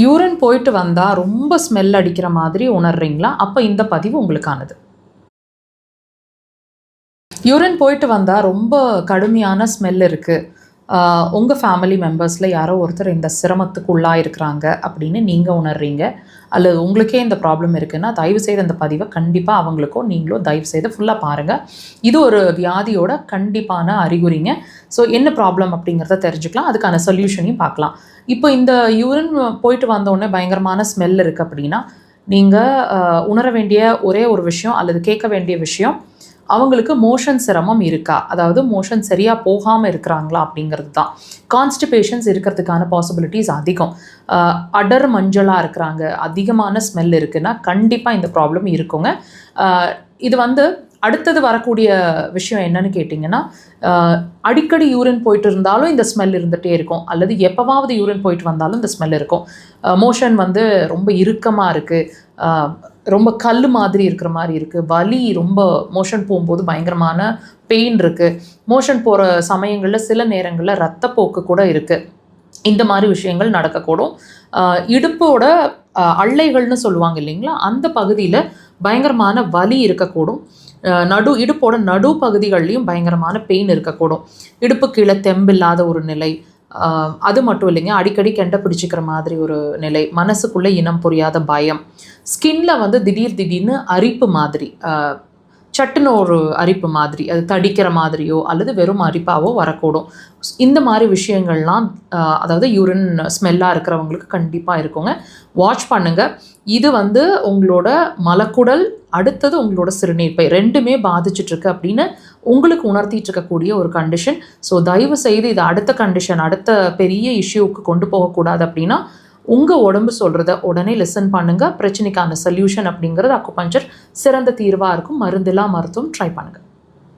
Urine போயிட்டு வந்தால் ரொம்ப ஸ்மெல் அடிக்கிற மாதிரி உணர்றீங்களா? அப்போ இந்த பதிவு உங்களுக்கானது. யூரின் போயிட்டு வந்தால் ரொம்ப கடுமையான ஸ்மெல் இருக்குது, உங்கள் ஃபேமிலி மெம்பர்ஸில் யாரோ ஒருத்தர் இந்த சிரமத்துக்கு உள்ளாயிருக்கிறாங்க அப்படின்னு நீங்கள் உணர்றீங்க, அல்லது உங்களுக்கே இந்த ப்ராப்ளம் இருக்குன்னா தயவுசெய்து அந்த பதிவை கண்டிப்பாக அவங்களுக்கோ நீங்களோ தயவுசெய்து ஃபுல்லாக பாருங்கள். இது ஒரு வியாதியோட கண்டிப்பான அறிகுறிங்க. ஸோ என்ன ப்ராப்ளம் அப்படிங்கிறத தெரிஞ்சுக்கலாம், அதுக்கான சொல்யூஷனையும் பார்க்கலாம். இப்போ இந்த யூரின் போயிட்டு வந்தோடனே பயங்கரமான ஸ்மெல் இருக்குது அப்படின்னா நீங்கள் உணர வேண்டிய ஒரே ஒரு விஷயம் அல்லது கேட்க வேண்டிய விஷயம், அவங்களுக்கு மோஷன் சிரமம் இருக்கா, அதாவது மோஷன் சரியாக போகாமல் இருக்கிறாங்களா அப்படிங்கிறது தான். கான்ஸ்டிபேஷன்ஸ் இருக்கிறதுக்கான பாசிபிலிட்டிஸ் அதிகம். அடர் மஞ்சளாக இருக்கிறாங்க, அதிகமான ஸ்மெல் இருக்குன்னா கண்டிப்பாக இந்த ப்ராப்ளம் இருக்குங்க. இது அடுத்தது வரக்கூடிய விஷயம் என்னன்னு கேட்டிங்கன்னா, அடிக்கடி யூரின் போயிட்டு இருந்தாலும் இந்த ஸ்மெல் இருந்துகிட்டே இருக்கும், அல்லது எப்போவாவது யூரின் போயிட்டு வந்தாலும் இந்த ஸ்மெல் இருக்கும். மோஷன் ரொம்ப இறுக்கமாக இருக்குது, ரொம்ப கல் மாதிரி இருக்கிற மாதிரி இருக்குது, வலி, ரொம்ப மோஷன் போகும்போது பயங்கரமான பெயின் இருக்குது, மோஷன் போகிற சமயங்களில் சில நேரங்களில் ரத்தப்போக்கு கூட இருக்குது. இந்த மாதிரி விஷயங்கள் நடக்கக்கூடும். இடுப்போட அள்ளைகள்னு சொல்லுவாங்க இல்லைங்களா, அந்த பகுதியில் பயங்கரமான வலி இருக்கக்கூடும். இடுப்போட நடு பகுதிகள்லையும் பயங்கரமான பெயின் இருக்கக்கூடும். இடுப்பு கீழே தெம்பில்லாத ஒரு நிலை, அது மட்டும் இல்லைங்க, அடிக்கடி கெண்டை பிடிச்சிக்கிற மாதிரி ஒரு நிலை, மனசுக்குள்ளே இனம் புரியாத பயம், ஸ்கின்ல திடீர்னு அரிப்பு மாதிரி, சட்டுன்னு ஒரு அரிப்பு மாதிரி, அது தடிக்கிற மாதிரியோ அல்லது வெறும் அரிப்பாவோ வரக்கூடும். இந்த மாதிரி விஷயங்கள்லாம் அதாவது யூரின் ஸ்மெல்லாக இருக்கிறவங்களுக்கு கண்டிப்பாக இருக்குங்க. வாட்ச் பண்ணுங்கள். இது உங்களோட மலக்குடல், அடுத்தது உங்களோட சிறுநீர்ப்பை ரெண்டுமே பாதிச்சிட்ருக்கு அப்படின்னு உங்களுக்கு உணர்த்திட்டு இருக்கக்கூடிய ஒரு கண்டிஷன். ஸோ தயவு செய்து இது அடுத்த கண்டிஷன், அடுத்த பெரிய இஷ்யூவுக்கு கொண்டு போகக்கூடாது அப்படின்னா உங்கள் உடம்பு சொல்கிறத உடனே லிசன் பண்ணுங்கள். பிரச்சனைக்கான சொல்யூஷன் அப்படிங்கிறது அக்குபஞ்சர் சிறந்த தீர்வாக இருக்கும். மருந்தில்லா மருத்துவம் ட்ரை பண்ணுங்கள்.